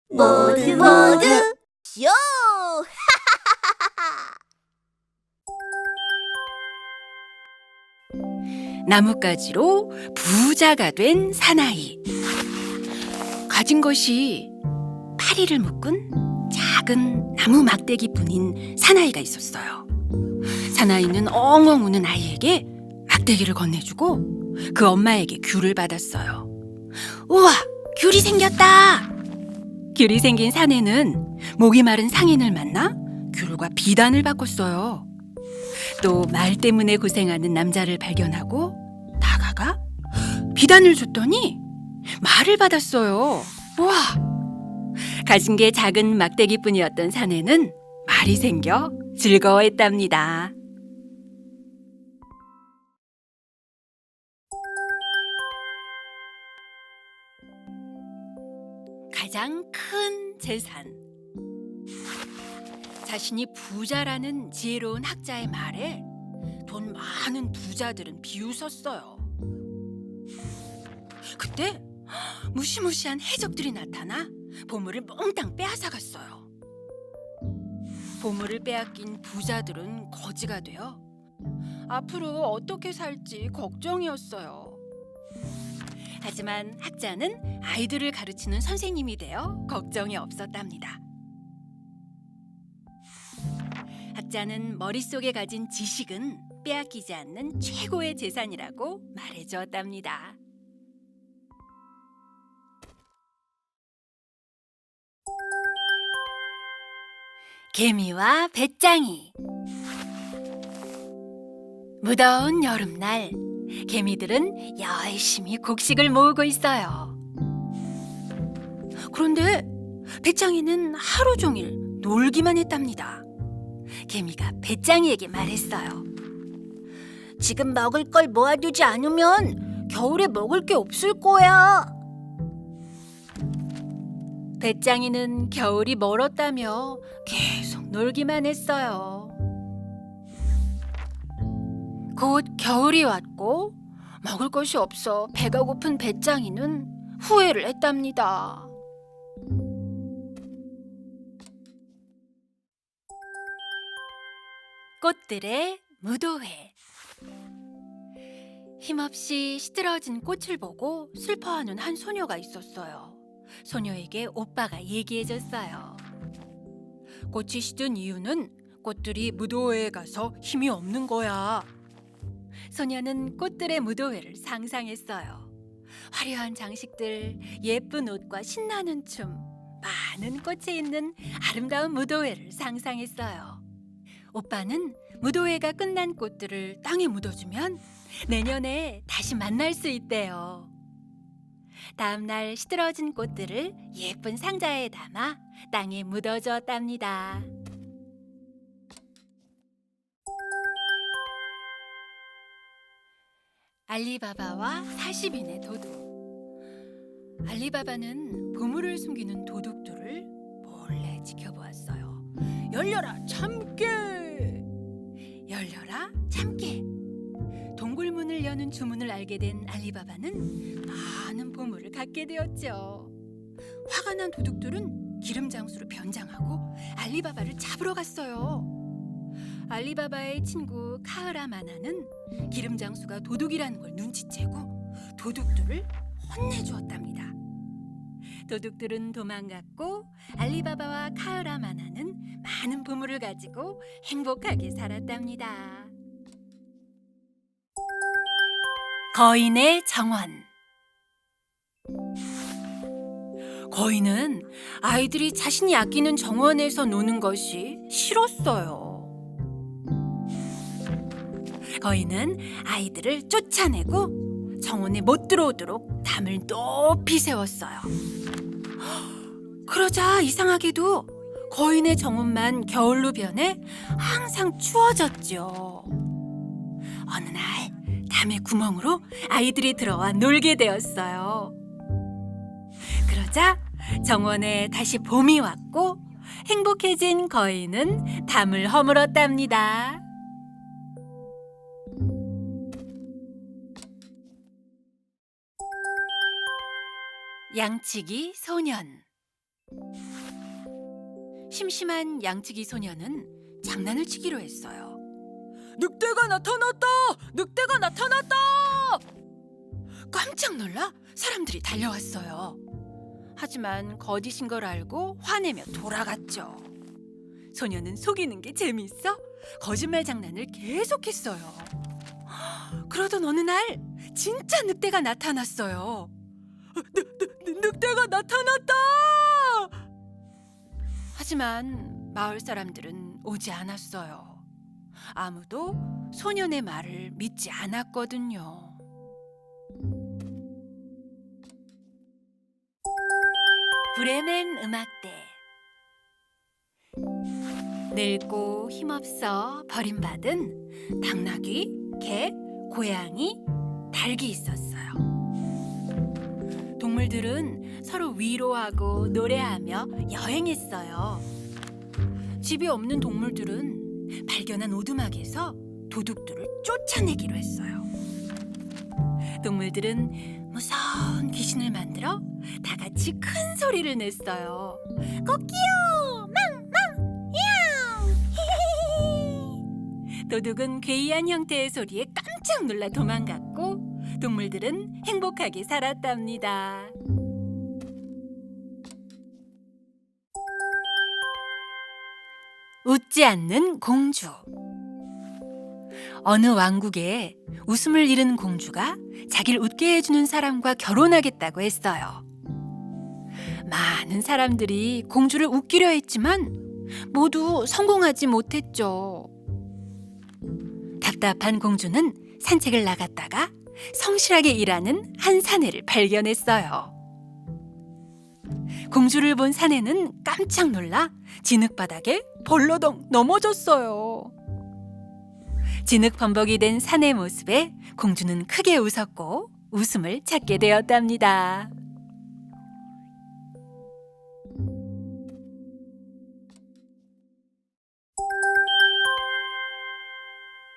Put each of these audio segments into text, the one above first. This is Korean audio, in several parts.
모두 모두 쇼! 나뭇가지로 부자가 된 사나이. 가진 것이 파리를 묶은 작은 나무 막대기뿐인 사나이가 있었어요. 사나이는 엉엉 우는 아이에게 막대기를 건네주고 그 엄마에게 귤을 받았어요. 우와, 귤이 생겼다! 귤이 생긴 사내는 목이 마른 상인을 만나 귤과 비단을 바꿨어요. 또 말 때문에 고생하는 남자를 발견하고 다가가 비단을 줬더니 말을 받았어요. 우와! 가진 게 작은 막대기뿐이었던 사내는 말이 생겨 즐거워했답니다. 가장 큰 재산. 자신이 부자라는 지혜로운 학자의 말에 돈 많은 부자들은 비웃었어요. 그때 무시무시한 해적들이 나타나 보물을 몽땅 빼앗아갔어요. 보물을 빼앗긴 부자들은 거지가 되어 앞으로 어떻게 살지 걱정이었어요. 하지만 학자는 아이들을 가르치는 선생님이 되어 걱정이 없었답니다. 학자는 머릿속에 가진 지식은 빼앗기지 않는 최고의 재산이라고 말해주었답니다. 개미와 배짱이. 무더운 여름날, 개미들은 열심히 곡식을 모으고 있어요. 그런데 배짱이는 하루 종일 놀기만 했답니다. 개미가 배짱이에게 말했어요. 지금 먹을 걸 모아두지 않으면 겨울에 먹을 게 없을 거야. 배짱이는 겨울이 멀었다며 계속 놀기만 했어요. 곧 겨울이 왔고 먹을 것이 없어 배가 고픈 배짱이는 후회를 했답니다. 꽃들의 무도회. 힘없이 시들어진 꽃을 보고 슬퍼하는 한 소녀가 있었어요. 소녀에게 오빠가 얘기해줬어요. 꽃이 시든 이유는 꽃들이 무도회에 가서 힘이 없는 거야. 소녀는 꽃들의 무도회를 상상했어요. 화려한 장식들, 예쁜 옷과 신나는 춤, 많은 꽃이 있는 아름다운 무도회를 상상했어요. 오빠는 무도회가 끝난 꽃들을 땅에 묻어주면 내년에 다시 만날 수 있대요. 다음 날 시들어진 꽃들을 예쁜 상자에 담아 땅에 묻어주었답니다. 알리바바와 40인의 도둑. 알리바바는 보물을 숨기는 도둑들을 몰래 지켜보았어요. 열려라 참깨! 열려라 참깨! 동굴문을 여는 주문을 알게 된 알리바바는 많은 보물을 갖게 되었죠. 화가 난 도둑들은 기름장수로 변장하고 알리바바를 잡으러 갔어요. 알리바바의 친구 카흐라마나는 기름장수가 도둑이라는 걸 눈치채고 도둑들을 혼내주었답니다. 도둑들은 도망갔고 알리바바와 카흐라마나는 많은 보물을 가지고 행복하게 살았답니다. 거인의 정원. 거인은 아이들이 자신이 아끼는 정원에서 노는 것이 싫었어요. 거인은 아이들을 쫓아내고 정원에 못 들어오도록 담을 높이 세웠어요. 그러자 이상하게도 거인의 정원만 겨울로 변해 항상 추워졌죠. 어느 날 담의 구멍으로 아이들이 들어와 놀게 되었어요. 그러자 정원에 다시 봄이 왔고 행복해진 거인은 담을 허물었답니다. 양치기 소년. 심심한 양치기 소녀는 장난을 치기로 했어요. 늑대가 나타났다! 늑대가 나타났다! 깜짝 놀라 사람들이 달려왔어요. 하지만 거짓인 걸 알고 화내며 돌아갔죠. 소녀는 속이는 게 재미있어 거짓말 장난을 계속했어요. 그러던 어느 날 진짜 늑대가 나타났어요. 늑대가 나타났다! 하지만 마을 사람들은 오지 않았어요. 아무도 소년의 말을 믿지 않았거든요. 브레멘 음악대. 늙고 힘없어 버림받은 당나귀, 개, 고양이, 닭이 있었어요. 동물들은 서로 위로하고 노래하며 여행했어요. 집이 없는 동물들은 발견한 오두막에서 도둑들을 쫓아내기로 했어요. 동물들은 무서운 귀신을 만들어 다 같이 큰 소리를 냈어요. 꼬끼요! 망망! 야옹! 히히히! 도둑은 괴이한 형태의 소리에 깜짝 놀라 도망갔고 동물들은 행복하게 살았답니다. 웃지 않는 공주. 어느 왕국에 웃음을 잃은 공주가 자기를 웃게 해주는 사람과 결혼하겠다고 했어요. 많은 사람들이 공주를 웃기려 했지만 모두 성공하지 못했죠. 답답한 공주는 산책을 나갔다가 성실하게 일하는 한 사내를 발견했어요. 공주를 본 사내는 깜짝 놀라 진흙바닥에 벌러덩 넘어졌어요. 진흙범벅이 된 사내 모습에 공주는 크게 웃었고 웃음을 찾게 되었답니다.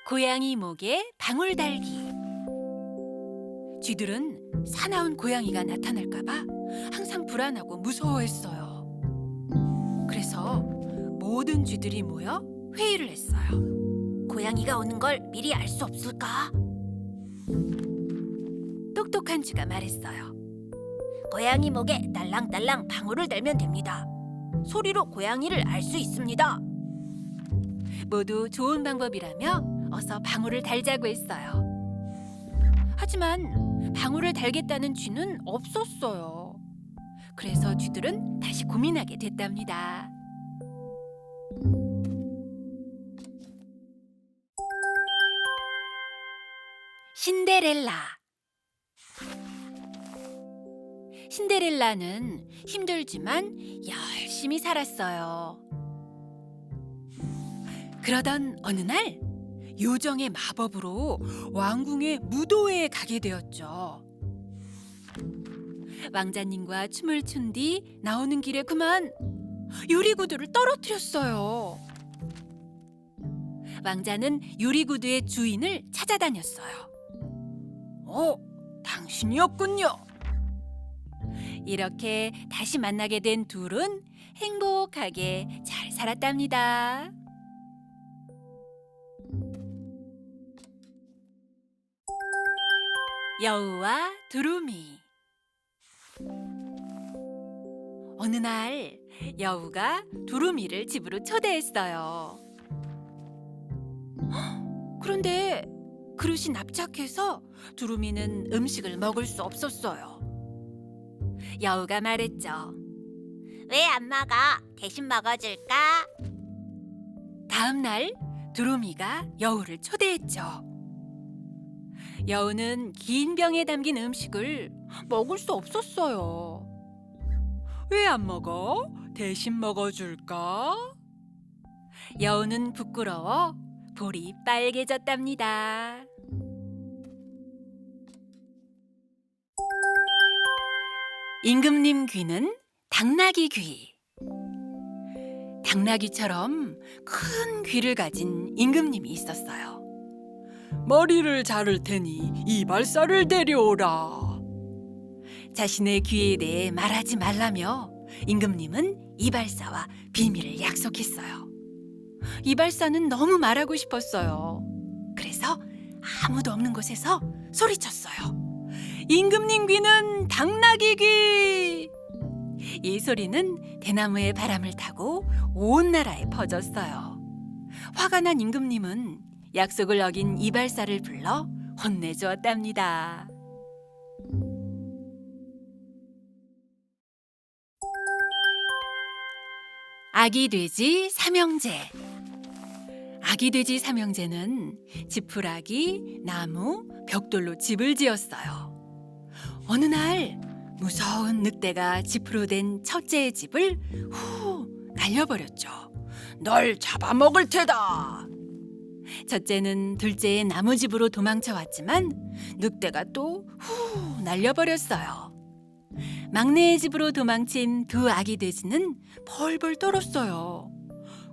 고양이 목에 방울달기. 쥐들은 사나운 고양이가 나타날까봐 항상 불안하고 무서워했어요. 그래서 모든 쥐들이 모여 회의를 했어요. 고양이가 오는 걸 미리 알 수 없을까? 똑똑한 쥐가 말했어요. 고양이 목에 딸랑딸랑 방울을 달면 됩니다. 소리로 고양이를 알 수 있습니다. 모두 좋은 방법이라며 어서 방울을 달자고 했어요. 하지만 방울을 달겠다는 쥐는 없었어요. 그래서 쥐들은 다시 고민하게 됐답니다. 신데렐라. 신데렐라는 힘들지만 열심히 살았어요. 그러던 어느 날 요정의 마법으로 왕궁의 무도회에 가게 되었죠. 왕자님과 춤을 춘 뒤 나오는 길에 그만 유리구두를 떨어뜨렸어요. 왕자는 유리구두의 주인을 찾아다녔어요. 당신이었군요. 이렇게 다시 만나게 된 둘은 행복하게 잘 살았답니다. 여우와 두루미. 어느 날 여우가 두루미를 집으로 초대했어요. 그런데 그릇이 납작해서 두루미는 음식을 먹을 수 없었어요. 여우가 말했죠. 왜 안 먹어? 대신 먹어줄까? 다음 날 두루미가 여우를 초대했죠. 여우는 긴 병에 담긴 음식을 먹을 수 없었어요. 왜 안 먹어? 대신 먹어줄까? 여우는 부끄러워 볼이 빨개졌답니다. 임금님 귀는 당나귀 귀. 당나귀처럼 큰 귀를 가진 임금님이 있었어요. 머리를 자를 테니 이발사를 데려오라. 자신의 귀에 대해 말하지 말라며 임금님은 이발사와 비밀을 약속했어요. 이발사는 너무 말하고 싶었어요. 그래서 아무도 없는 곳에서 소리쳤어요. 임금님 귀는 당나귀 귀! 이 소리는 대나무의 바람을 타고 온 나라에 퍼졌어요. 화가 난 임금님은 약속을 어긴 이발사를 불러 혼내주었답니다. 아기 돼지 삼형제. 아기 돼지 삼형제는 지푸라기, 나무, 벽돌로 집을 지었어요. 어느 날 무서운 늑대가 지프로 된 첫째의 집을 후 날려버렸죠. 널 잡아먹을 테다. 첫째는 둘째의 나무집으로 도망쳐 왔지만 늑대가 또 후 날려버렸어요. 막내의 집으로 도망친 두 아기 돼지는 벌벌 떨었어요.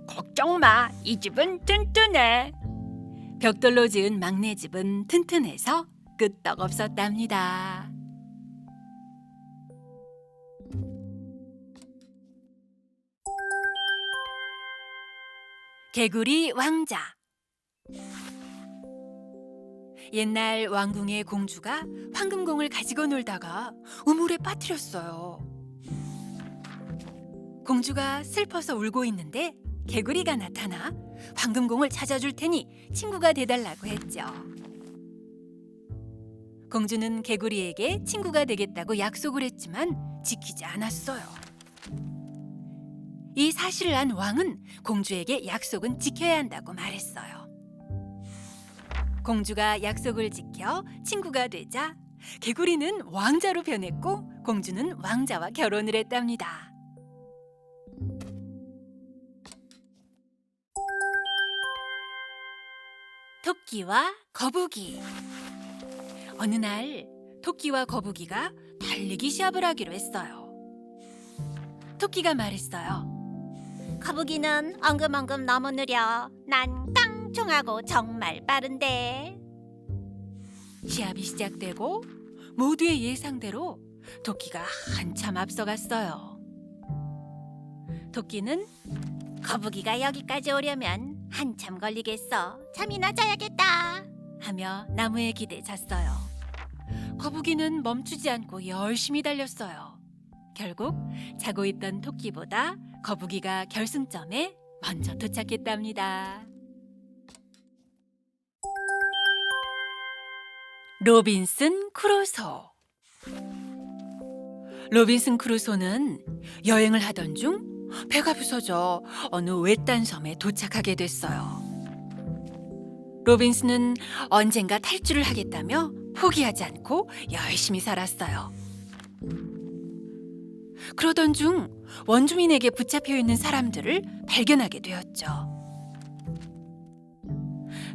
걱정 마, 이 집은 튼튼해. 벽돌로 지은 막내 집은 튼튼해서 끄떡없었답니다. 개구리 왕자. 옛날 왕궁의 공주가 황금공을 가지고 놀다가 우물에 빠뜨렸어요. 공주가 슬퍼서 울고 있는데 개구리가 나타나 황금공을 찾아줄 테니 친구가 돼달라고 했죠. 공주는 개구리에게 친구가 되겠다고 약속을 했지만 지키지 않았어요. 이 사실을 안 왕은 공주에게 약속은 지켜야 한다고 말했어요. 공주가 약속을 지켜 친구가 되자 개구리는 왕자로 변했고 공주는 왕자와 결혼을 했답니다. 토끼와 거북이. 어느 날 토끼와 거북이가 달리기 시합을 하기로 했어요. 토끼가 말했어요. 거북이는 엉금엉금 너무 느려. 난 깡총하고 정말 빠른데. 시합이 시작되고 모두의 예상대로 토끼가 한참 앞서갔어요. 토끼는 거북이가 여기까지 오려면 한참 걸리겠어. 잠이나 자야겠다 하며 나무에 기대졌어요. 거북이는 멈추지 않고 열심히 달렸어요. 결국 자고 있던 토끼보다 거북이가 결승점에 먼저 도착했답니다. 로빈슨 크루소. 로빈슨 크루소는 여행을 하던 중 배가 부서져 어느 외딴 섬에 도착하게 됐어요. 로빈슨은 언젠가 탈출을 하겠다며 포기하지 않고 열심히 살았어요. 그러던 중 원주민에게 붙잡혀 있는 사람들을 발견하게 되었죠.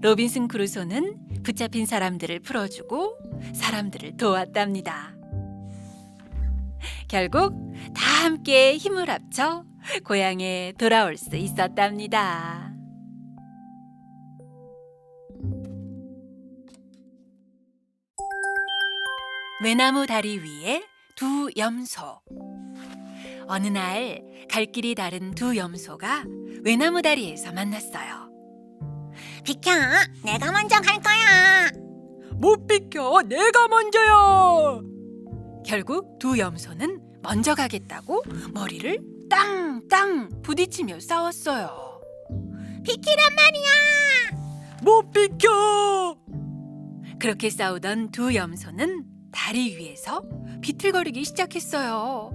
로빈슨 크루소는 붙잡힌 사람들을 풀어주고 사람들을 도왔답니다. 결국 다 함께 힘을 합쳐 고향에 돌아올 수 있었답니다. 외나무 다리 위에 두 염소. 어느 날 갈 길이 다른 두 염소가 외나무 다리에서 만났어요. 비켜, 내가 먼저 갈 거야. 못 비켜, 내가 먼저야. 결국 두 염소는 먼저 가겠다고 머리를 땅땅 부딪히며 싸웠어요. 비키란 말이야. 못 비켜. 그렇게 싸우던 두 염소는 다리 위에서 비틀거리기 시작했어요.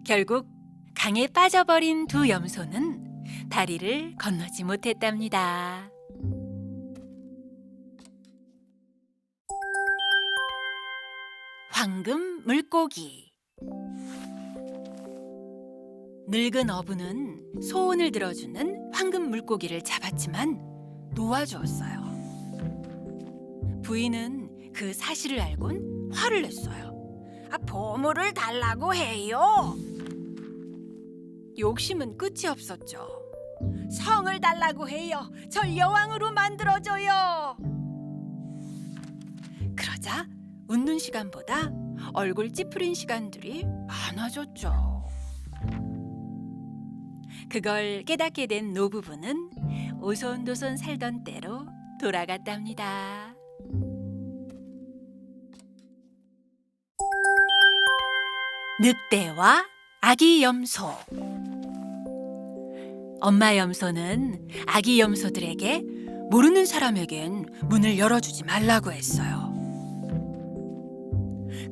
결국 강에 빠져버린 두 염소는 다리를 건너지 못했답니다. 황금 물고기. 늙은 어부는 소원을 들어주는 황금 물고기를 잡았지만 놓아주었어요. 부인은 그 사실을 알곤 화를 냈어요. 보물을 달라고 해요. 욕심은 끝이 없었죠. 성을 달라고 해요. 절 여왕으로 만들어줘요. 그러자 웃는 시간보다 얼굴 찌푸린 시간들이 많아졌죠. 그걸 깨닫게 된 노부부는 오손도손 살던 때로 돌아갔답니다. 늑대와 아기 염소. 엄마 염소는 아기 염소들에게 모르는 사람에겐 문을 열어주지 말라고 했어요.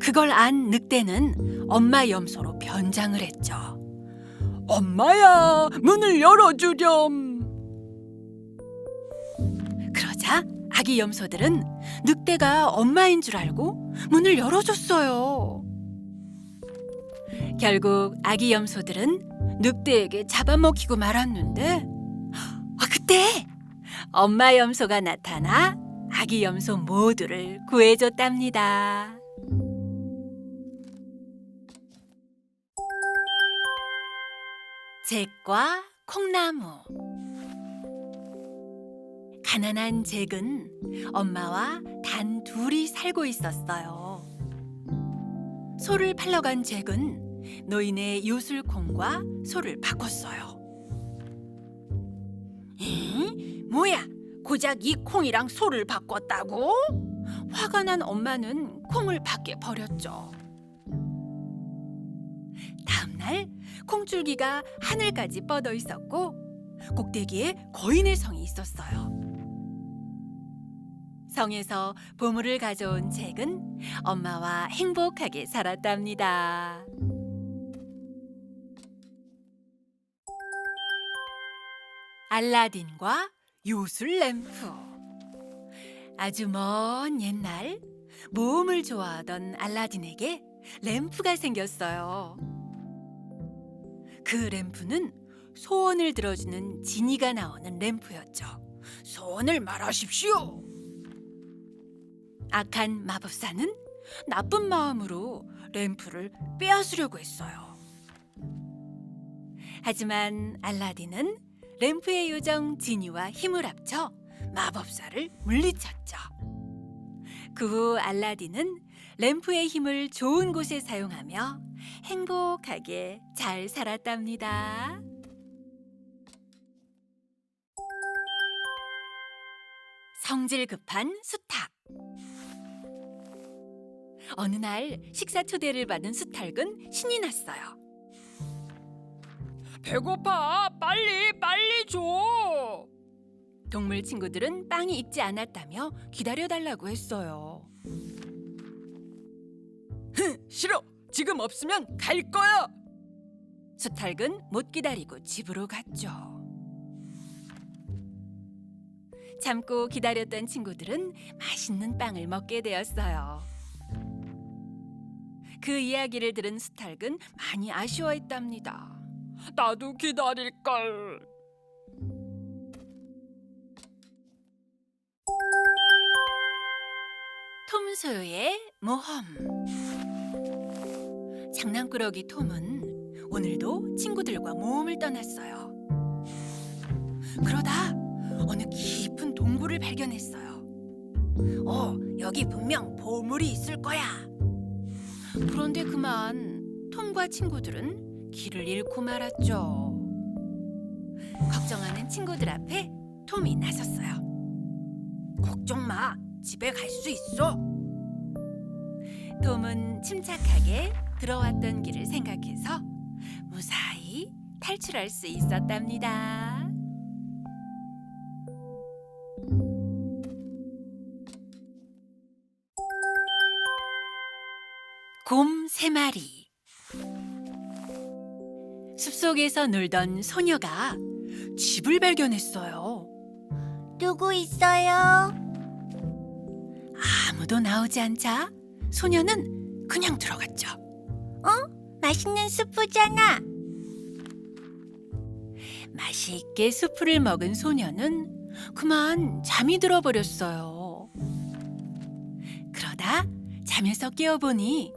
그걸 안 늑대는 엄마 염소로 변장을 했죠. 엄마야, 문을 열어주렴. 그러자 아기 염소들은 늑대가 엄마인 줄 알고 문을 열어줬어요. 결국 아기 염소들은 늑대에게 잡아먹히고 말았는데 그때 엄마 염소가 나타나 아기 염소 모두를 구해줬답니다. 잭과 콩나무. 가난한 잭은 엄마와 단 둘이 살고 있었어요. 소를 팔러 간 잭은 노인의 요술콩과 소를 바꿨어요. 뭐야? 고작 이 콩이랑 소를 바꿨다고? 화가 난 엄마는 콩을 밖에 버렸죠. 다음날 콩줄기가 하늘까지 뻗어 있었고 꼭대기에 거인의 성이 있었어요. 성에서 보물을 가져온 잭은 엄마와 행복하게 살았답니다. 알라딘과 요술 램프. 아주 먼 옛날 모험을 좋아하던 알라딘에게 램프가 생겼어요. 그 램프는 소원을 들어주는 지니가 나오는 램프였죠. 소원을 말하십시오. 악한 마법사는 나쁜 마음으로 램프를 빼앗으려고 했어요. 하지만 알라딘은 램프의 요정 지니와 힘을 합쳐 마법사를 물리쳤죠. 그 후 알라딘은 램프의 힘을 좋은 곳에 사용하며 행복하게 잘 살았답니다. 성질 급한 수탉. 어느 날 식사 초대를 받은 수탉은 신이 났어요. 배고파. 빨리 줘. 동물 친구들은 빵이 익지 않았다며 기다려달라고 했어요. 싫어. 지금 없으면 갈 거야. 수탉은 못 기다리고 집으로 갔죠. 참고 기다렸던 친구들은 맛있는 빵을 먹게 되었어요. 그 이야기를 들은 수탉은 많이 아쉬워했답니다. 나도 기다릴 걸. 톰 소요의 모험. 장난꾸러기 톰은 오늘도 친구들과 모험을 떠났어요. 그러다 어느 깊은 동굴을 발견했어요. 여기 분명 보물이 있을 거야. 그런데 그만 톰과 친구들은 길을 잃고 말았죠. 걱정하는 친구들 앞에 톰이 나섰어요. 걱정 마. 집에 갈 수 있어. 톰은 침착하게 들어왔던 길을 생각해서 무사히 탈출할 수 있었답니다. 곰 3마리. 숲속에서 놀던 소녀가 집을 발견했어요. 누구 있어요? 아무도 나오지 않자 소녀는 그냥 들어갔죠. 맛있는 수프잖아. 맛있게 수프를 먹은 소녀는 그만 잠이 들어버렸어요. 그러다 잠에서 깨어보니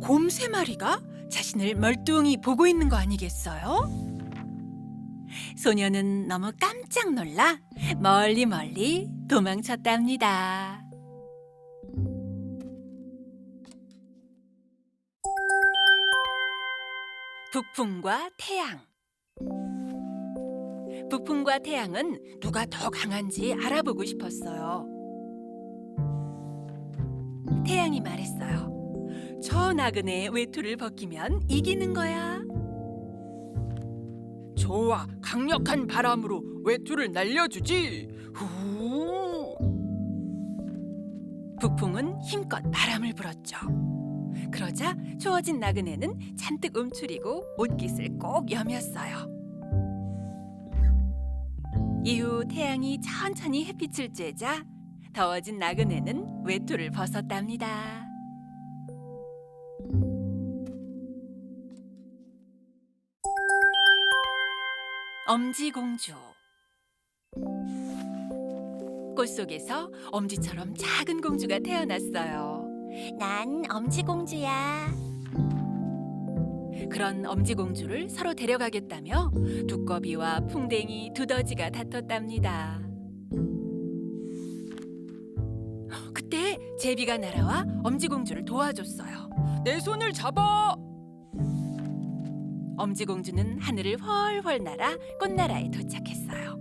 곰 3마리가 자신을 멀뚱히 보고 있는 거 아니겠어요? 소녀는 너무 깜짝 놀라 멀리 도망쳤답니다. 북풍과 태양. 북풍과 태양은 누가 더 강한지 알아보고 싶었어요. 태양이 말했어요. 저 나그네의 외투를 벗기면 이기는 거야. 좋아, 강력한 바람으로 외투를 날려주지. 후. 북풍은 힘껏 바람을 불었죠. 그러자 추워진 나그네는 잔뜩 움츠리고 옷깃을 꼭 여몄어요. 이후 태양이 천천히 햇빛을 쬐자 더워진 나그네는 외투를 벗었답니다. 엄지공주. 꽃 속에서 엄지처럼 작은 공주가 태어났어요. 난 엄지공주야. 그런 엄지공주를 서로 데려가겠다며 두꺼비와 풍뎅이, 두더지가 다퉜답니다. 그때 제비가 날아와 엄지공주를 도와줬어요. 내 손을 잡아. 엄지공주는 하늘을 훨훨 날아 꽃나라에 도착했어요.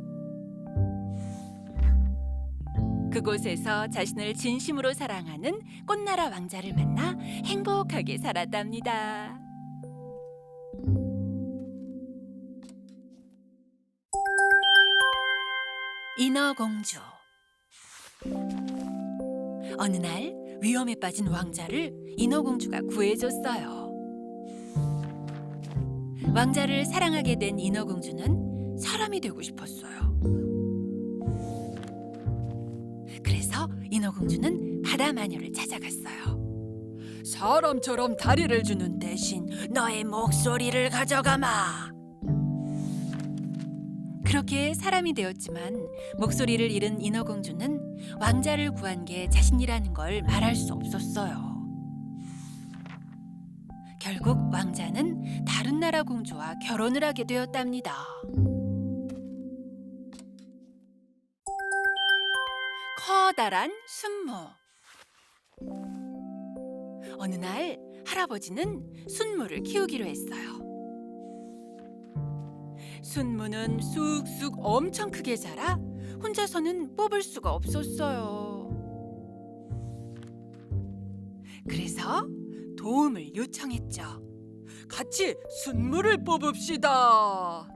그곳에서 자신을 진심으로 사랑하는 꽃나라 왕자를 만나 행복하게 살았답니다. 인어공주. 어느 날 위험에 빠진 왕자를 인어공주가 구해줬어요. 왕자를 사랑하게 된 인어공주는 사람이 되고 싶었어요. 그래서 인어공주는 바다 마녀를 찾아갔어요. 사람처럼 다리를 주는 대신 너의 목소리를 가져가마. 그렇게 사람이 되었지만 목소리를 잃은 인어공주는 왕자를 구한 게 자신이라는 걸 말할 수 없었어요. 결국 왕자는 다른 나라 공주와 결혼을 하게 되었답니다. 커다란 순무. 어느 날 할아버지는 순무를 키우기로 했어요. 순무는 쑥쑥 엄청 크게 자라 혼자서는 뽑을 수가 없었어요. 그래서 도움을 요청했죠. 같이 순무를 뽑읍시다.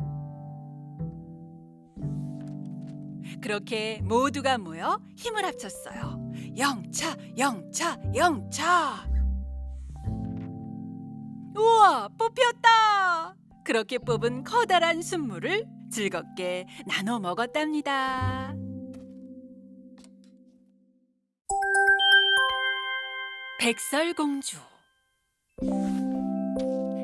그렇게 모두가 모여 힘을 합쳤어요. 영차, 영차, 영차. 우와, 뽑혔다. 그렇게 뽑은 커다란 순무를 즐겁게 나눠 먹었답니다. 백설공주.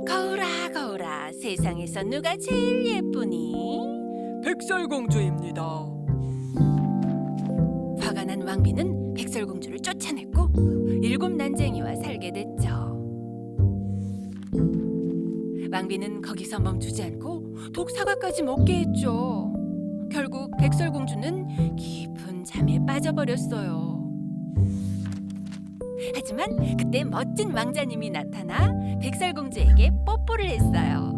거울아 거울아, 세상에서 누가 제일 예쁘니? 백설공주입니다. 화가 난 왕비는 백설공주를 쫓아냈고 일곱 난쟁이와 살게 됐죠. 왕비는 거기서 멈추지 않고 독사과까지 먹게 했죠. 결국 백설공주는 깊은 잠에 빠져버렸어요. 하지만 그때 멋진 왕자님이 나타나 백설공주에게 뽀뽀를 했어요.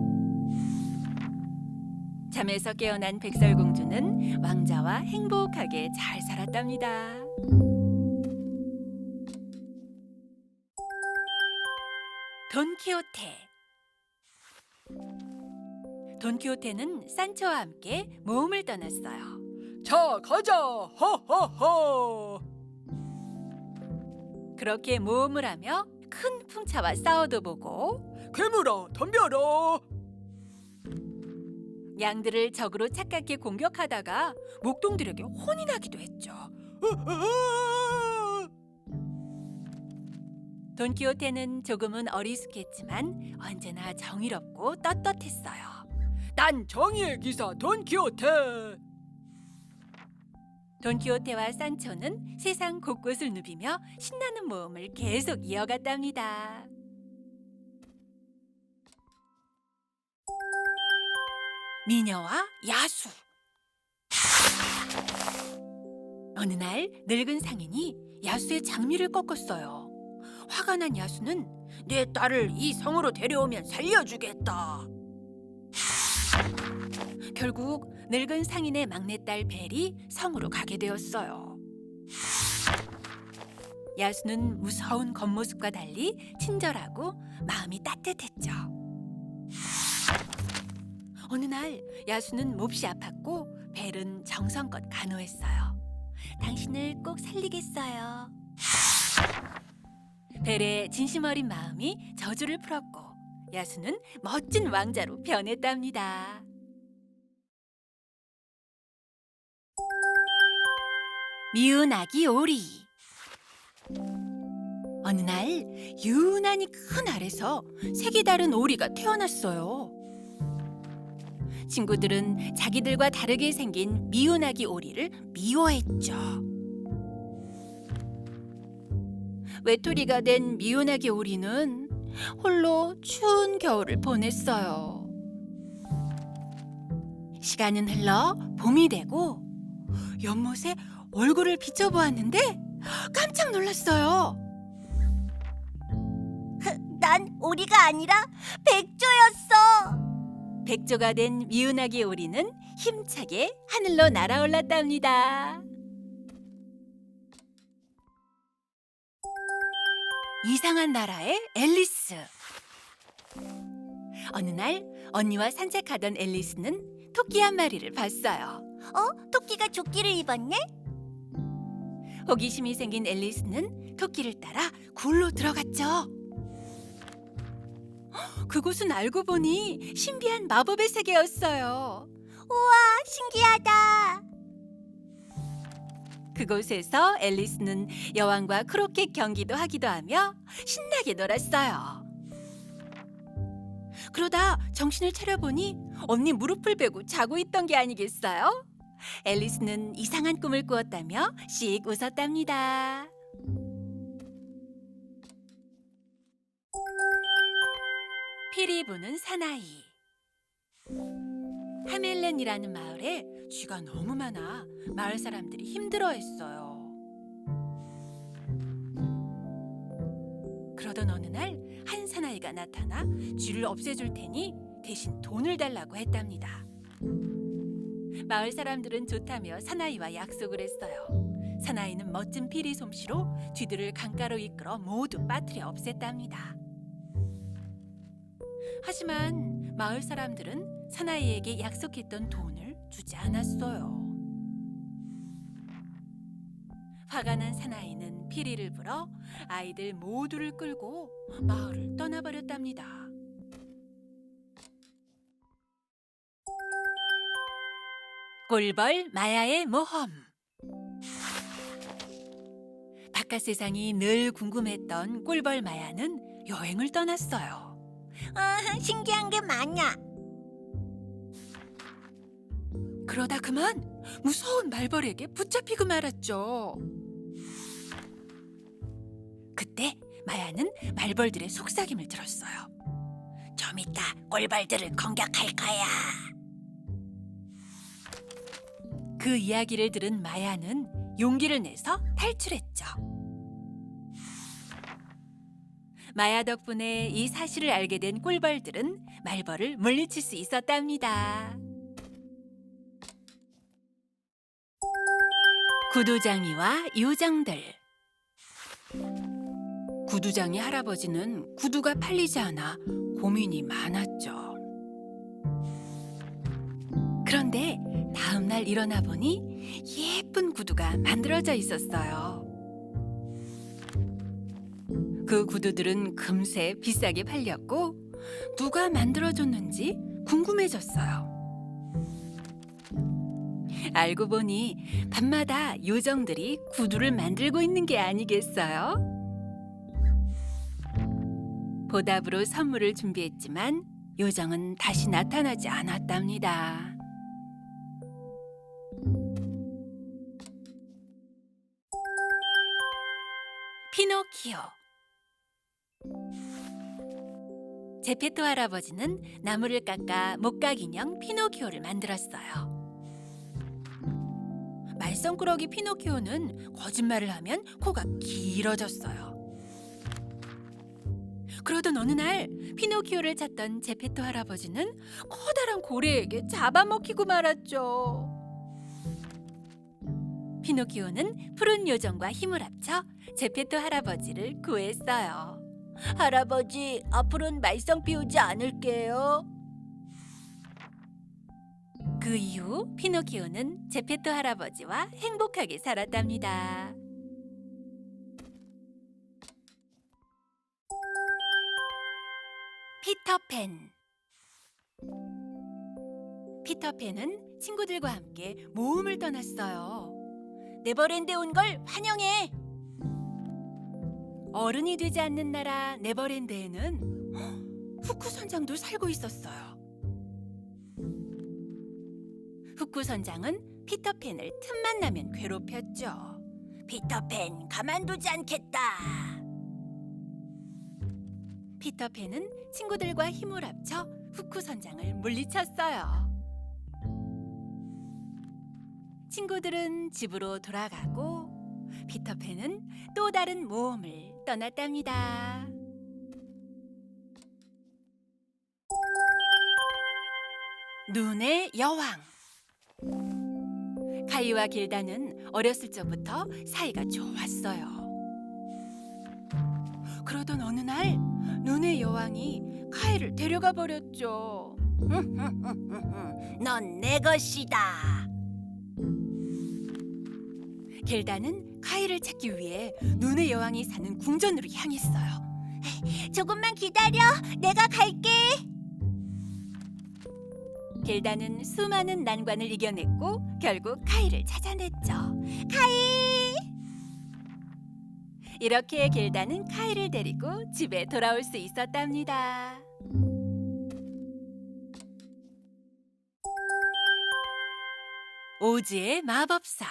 잠에서 깨어난 백설공주는 왕자와 행복하게 잘 살았답니다. 돈키호테. 돈키호테는 산초와 함께 모험을 떠났어요. 자, 가자. 허허허. 그렇게 모험을 하며 큰 풍차와 싸워도 보고 괴물아, 덤벼라. 양들을 적으로 착각해 공격하다가 목동들에게 혼이 나기도 했죠. 돈키호테는 조금은 어리숙했지만 언제나 정의롭고 떳떳했어요. 난 정의의 기사 돈키호테. 돈키호테와 산초는 세상 곳곳을 누비며 신나는 모험을 계속 이어갔답니다. 미녀와 야수. 어느 날 늙은 상인이 야수의 장미를 꺾었어요. 화가 난 야수는 내 딸을 이 성으로 데려오면 살려주겠다. 결국 늙은 상인의 막내딸 벨이 성으로 가게 되었어요. 야수는 무서운 겉모습과 달리 친절하고 마음이 따뜻했죠. 어느 날 야수는 몹시 아팠고 벨은 정성껏 간호했어요. 당신을 꼭 살리겠어요. 벨의 진심 어린 마음이 저주를 풀었고 야수는 멋진 왕자로 변했답니다. 미운 아기 오리. 어느 날 유난히 큰 알에서 색이 다른 오리가 태어났어요. 친구들은 자기들과 다르게 생긴 미운 아기 오리를 미워했죠. 외톨이가 된 미운 아기 오리는 홀로 추운 겨울을 보냈어요. 시간은 흘러 봄이 되고 연못에 얼굴을 비춰보았는데 깜짝 놀랐어요. 난 오리가 아니라 백조였어. 백조가 된 미운 아기 오리는 힘차게 하늘로 날아올랐답니다. 이상한 나라의 앨리스. 어느 날 언니와 산책하던 앨리스는 토끼 한 마리를 봤어요. 토끼가 조끼를 입었네? 호기심이 생긴 앨리스는 토끼를 따라 굴로 들어갔죠. 그곳은 알고 보니 신비한 마법의 세계였어요. 신기하다. 그곳에서 앨리스는 여왕과 크로켓 경기도 하기도 하며 신나게 놀았어요. 그러다 정신을 차려보니 언니 무릎을 베고 자고 있던 게 아니겠어요? 앨리스는 이상한 꿈을 꾸었다며 씩 웃었답니다. 피리 부는 사나이. 하멜렌이라는 마을에 쥐가 너무 많아 마을 사람들이 힘들어했어요. 그러던 어느 날 한 사나이가 나타나 쥐를 없애줄 테니 대신 돈을 달라고 했답니다. 마을 사람들은 좋다며 사나이와 약속을 했어요. 사나이는 멋진 피리 솜씨로 쥐들을 강가로 이끌어 모두 빠뜨려 없앴답니다. 하지만 마을 사람들은 사나이에게 약속했던 돈을 주지 않았어요. 화가 난 사나이는 피리를 불어 아이들 모두를 끌고 마을을 떠나버렸답니다. 꿀벌 마야의 모험. 바깥 세상이 늘 궁금했던 꿀벌 마야는 여행을 떠났어요. 신기한 게 많아. 그러다 그만 무서운 말벌에게 붙잡히고 말았죠. 그때 마야는 말벌들의 속삭임을 들었어요. 좀 이따 꿀벌들을 공격할 거야. 그 이야기를 들은 마야는 용기를 내서 탈출했죠. 마야 덕분에 이 사실을 알게 된 꿀벌들은 말벌을 물리칠 수 있었답니다. 구두장이와 요정들. 구두장이 할아버지는 구두가 팔리지 않아 고민이 많았죠. 그런데 다음 날 일어나 보니 예쁜 구두가 만들어져 있었어요. 그 구두들은 금세 비싸게 팔렸고 누가 만들어줬는지 궁금해졌어요. 알고 보니 밤마다 요정들이 구두를 만들고 있는 게 아니겠어요? 보답으로 선물을 준비했지만 요정은 다시 나타나지 않았답니다. 피노키오. 제페토 할아버지는 나무를 깎아 목각 인형 피노키오를 만들었어요. 말썽꾸러기 피노키오는 거짓말을 하면 코가 길어졌어요. 그러던 어느 날 피노키오를 찾던 제페토 할아버지는 커다란 고래에게 잡아먹히고 말았죠. 피노키오는 푸른 요정과 힘을 합쳐 제페토 할아버지를 구했어요. 할아버지, 앞으로는 말썽 피우지 않을게요. 그 이후 피노키오는 제페토 할아버지와 행복하게 살았답니다. 피터팬. 피터팬은 친구들과 함께 모험을 떠났어요. 네버랜드에 온 걸 환영해. 어른이 되지 않는 나라 네버랜드에는 후쿠 선장도 살고 있었어요. 후쿠 선장은 피터팬을 틈만 나면 괴롭혔죠. 피터팬, 가만두지 않겠다. 피터팬은 친구들과 힘을 합쳐 후쿠 선장을 물리쳤어요. 친구들은 집으로 돌아가고 피터팬은 또 다른 모험을 떠났답니다. 눈의 여왕. 카이와 길다는 어렸을 적부터 사이가 좋았어요. 그러던 어느 날 눈의 여왕이 카이를 데려가 버렸죠. 넌 내 것이다. 길다는 카이를 찾기 위해 눈의 여왕이 사는 궁전으로 향했어요. 조금만 기다려. 내가 갈게. 길다는 수많은 난관을 이겨냈고 결국 카이를 찾아냈죠. 카이! 이렇게 길다는 카이를 데리고 집에 돌아올 수 있었답니다. 오즈의 마법사.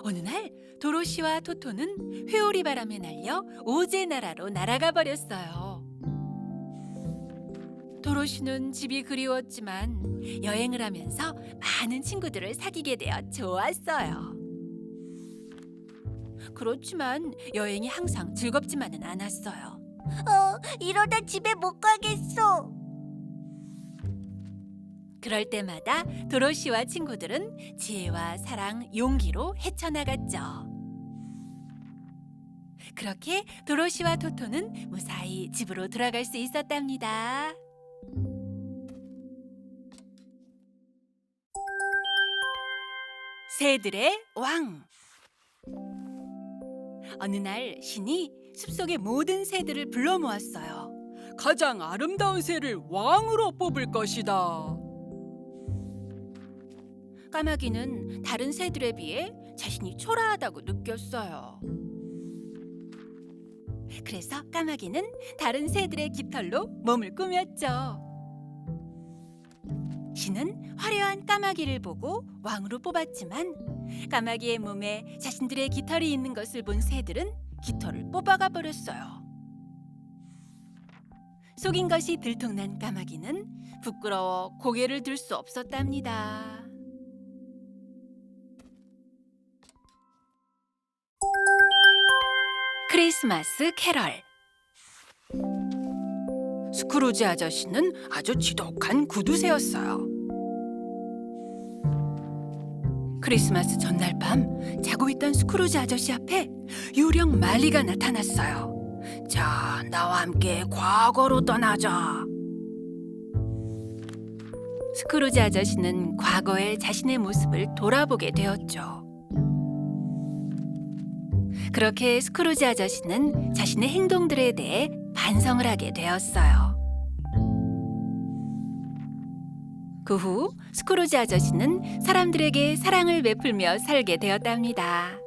어느 날 도로시와 토토는 회오리 바람에 날려 오즈의 나라로 날아가 버렸어요. 도로시는 집이 그리웠지만 여행을 하면서 많은 친구들을 사귀게 되어 좋았어요. 그렇지만 여행이 항상 즐겁지만은 않았어요. 이러다 집에 못 가겠어. 그럴 때마다 도로시와 친구들은 지혜와 사랑, 용기로 헤쳐나갔죠. 그렇게 도로시와 토토는 무사히 집으로 돌아갈 수 있었답니다. 새들의 왕. 어느 날 신이 숲속의 모든 새들을 불러 모았어요. 가장 아름다운 새를 왕으로 뽑을 것이다. 까마귀는 다른 새들에 비해 자신이 초라하다고 느꼈어요. 그래서 까마귀는 다른 새들의 깃털로 몸을 꾸몄죠. 신은 화려한 까마귀를 보고 왕으로 뽑았지만 까마귀의 몸에 자신들의 깃털이 있는 것을 본 새들은 깃털을 뽑아가 버렸어요. 속인 것이 들통난 까마귀는 부끄러워 고개를 들 수 없었답니다. 크리스마스 캐럴. 스크루지 아저씨는 아주 지독한 구두쇠였어요. 크리스마스 전날 밤 자고 있던 스크루지 아저씨 앞에 유령 말리가 나타났어요. 자, 나와 함께 과거로 떠나자. 스크루지 아저씨는 과거의 자신의 모습을 돌아보게 되었죠. 그렇게 스크루지 아저씨는 자신의 행동들에 대해 반성을 하게 되었어요. 그 후 스크루지 아저씨는 사람들에게 사랑을 베풀며 살게 되었답니다.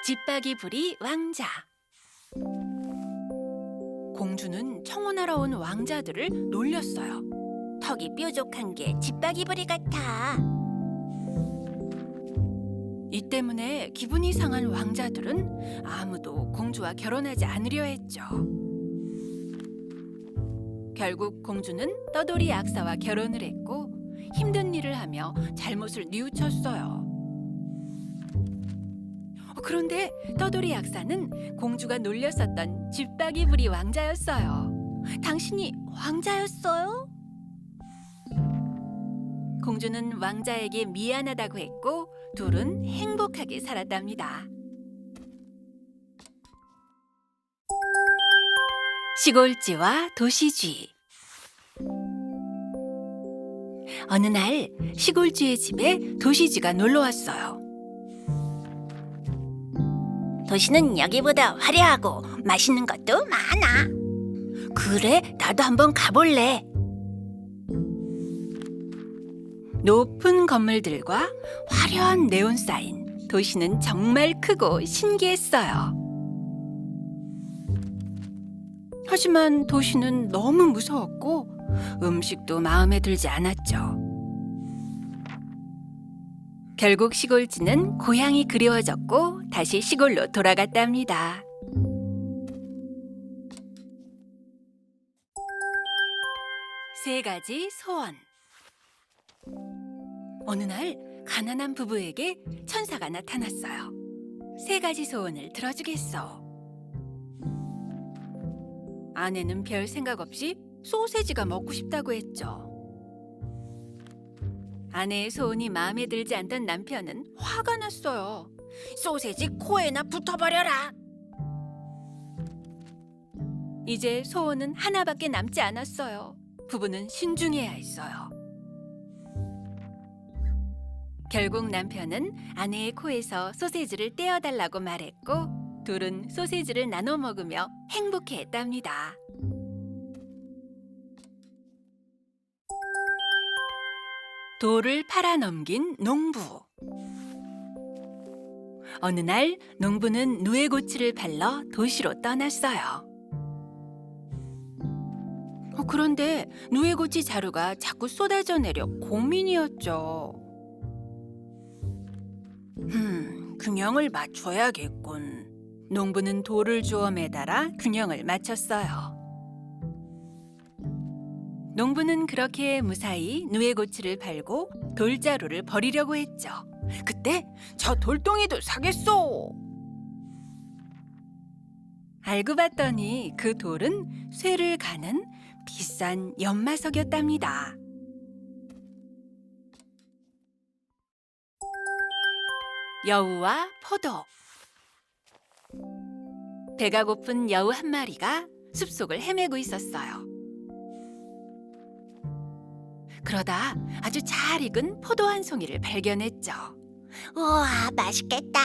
집박이 부리 왕자. 공주는 청혼하러 온 왕자들을 놀렸어요. 턱이 뾰족한 게 집박이부리 같아. 이 때문에 기분이 상한 왕자들은 아무도 공주와 결혼하지 않으려 했죠. 결국 공주는 떠돌이 약사와 결혼을 했고 힘든 일을 하며 잘못을 뉘우쳤어요. 그런데 떠돌이 약사는 공주가 놀렸었던 쥐박이 부리 왕자였어요. 당신이 왕자였어요? 공주는 왕자에게 미안하다고 했고 둘은 행복하게 살았답니다. 시골쥐와 도시쥐. 어느 날 시골쥐의 집에 도시쥐가 놀러 왔어요. 도시는 여기보다 화려하고 맛있는 것도 많아. 그래, 나도 한번 가볼래. 높은 건물들과 화려한 네온 사인, 도시는 정말 크고 신기했어요. 하지만 도시는 너무 무서웠고 음식도 마음에 들지 않았죠. 결국 시골쥐는 고향이 그리워졌고 다시 시골로 돌아갔답니다. 세 가지 소원. 어느 날 가난한 부부에게 천사가 나타났어요. 세 가지 소원을 들어주겠어. 아내는 별 생각 없이 소세지가 먹고 싶다고 했죠. 아내의 소원이 마음에 들지 않던 남편은 화가 났어요. 소세지 코에나 붙어버려라. 이제 소원은 하나밖에 남지 않았어요. 부부는 신중해야 했어요. 결국 남편은 아내의 코에서 소세지를 떼어달라고 말했고 둘은 소세지를 나눠 먹으며 행복해했답니다. 돌을 팔아 넘긴 농부. 어느 날 농부는 누에고치를 팔러 도시로 떠났어요. 그런데 누에고치 자루가 자꾸 쏟아져 내려 고민이었죠. 균형을 맞춰야겠군. 농부는 돌을 주워 매달아 균형을 맞췄어요. 농부는 그렇게 무사히 누에고치를 팔고 돌자루를 버리려고 했죠. 그때 저 돌덩이도 사겠소. 알고 봤더니 그 돌은 쇠를 가는 비싼 연마석이었답니다. 여우와 포도. 배가 고픈 여우 한 마리가 숲속을 헤매고 있었어요. 그러다 아주 잘 익은 포도 한 송이를 발견했죠. 우와, 맛있겠다.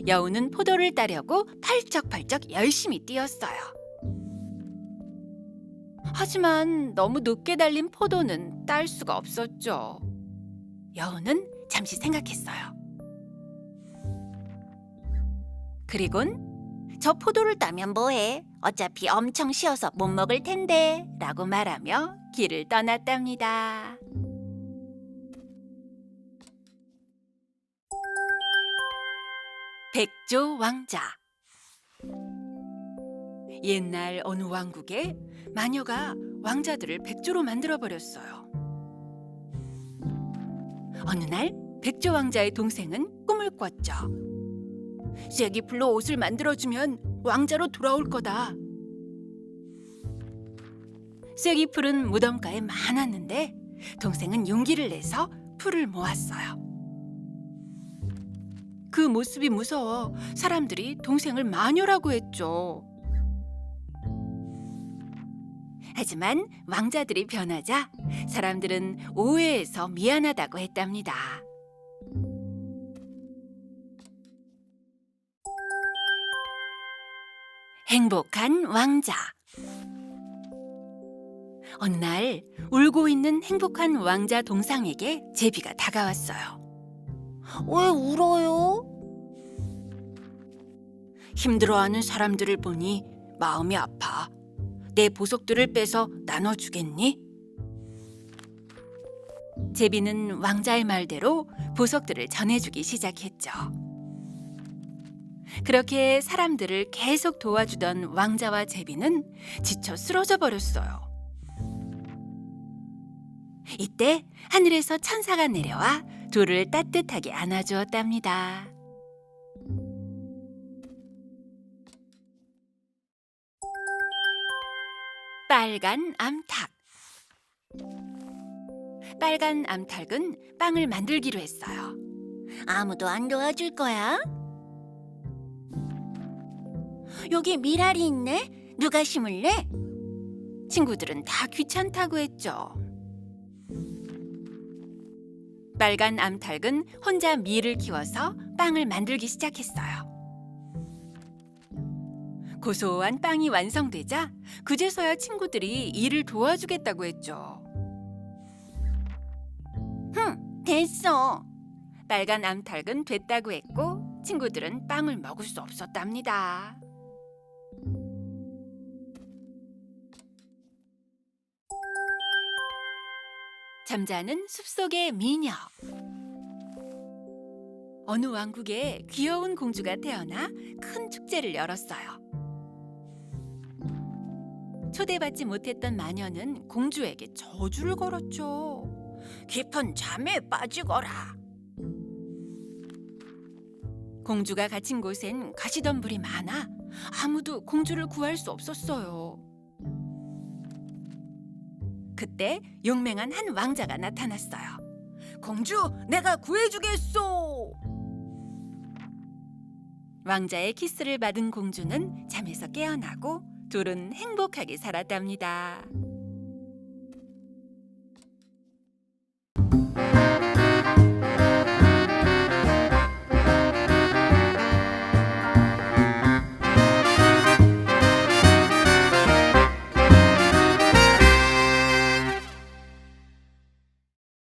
여우는 포도를 따려고 팔쩍팔쩍 열심히 뛰었어요. 하지만 너무 높게 달린 포도는 딸 수가 없었죠. 여우는 잠시 생각했어요. 그리곤 저 포도를 따면 뭐해? 어차피 엄청 쉬어서 못 먹을 텐데 라고 말하며 길을 떠났답니다. 백조 왕자. 옛날 어느 왕국에 마녀가 왕자들을 백조로 만들어버렸어요. 어느 날 백조 왕자의 동생은 꿈을 꿨죠. 쐐기풀로 옷을 만들어주면 왕자로 돌아올 거다. 쐐기풀은 무덤가에 많았는데 동생은 용기를 내서 풀을 모았어요. 그 모습이 무서워 사람들이 동생을 마녀라고 했죠. 하지만 왕자들이 변하자 사람들은 오해해서 미안하다고 했답니다. 행복한 왕자. 어느 날 울고 있는 행복한 왕자 동상에게 제비가 다가왔어요. 왜 울어요? 힘들어하는 사람들을 보니 마음이 아파. 내 보석들을 빼서 나눠주겠니? 제비는 왕자의 말대로 보석들을 전해주기 시작했죠. 그렇게 사람들을 계속 도와주던 왕자와 제비는 지쳐 쓰러져 버렸어요. 이때 하늘에서 천사가 내려와 둘을 따뜻하게 안아주었답니다. 빨간 암탉. 빨간 암탉은 빵을 만들기로 했어요. 아무도 안 도와줄 거야? 여기 미랄이 있네. 누가 심을래? 친구들은 다 귀찮다고 했죠. 빨간 암탉은 혼자 밀을 키워서 빵을 만들기 시작했어요. 고소한 빵이 완성되자 그제서야 친구들이 일을 도와주겠다고 했죠. 됐어. 빨간 암탉은 됐다고 했고 친구들은 빵을 먹을 수 없었답니다. 잠자는 숲속의 미녀. 어느 왕국에 귀여운 공주가 태어나 큰 축제를 열었어요. 초대받지 못했던 마녀는 공주에게 저주를 걸었죠. 깊은 잠에 빠지거라. 공주가 갇힌 곳엔 가시덤불이 많아 아무도 공주를 구할 수 없었어요. 그때 용맹한 한 왕자가 나타났어요. 공주, 내가 구해주겠소. 왕자의 키스를 받은 공주는 잠에서 깨어나고 둘은 행복하게 살았답니다.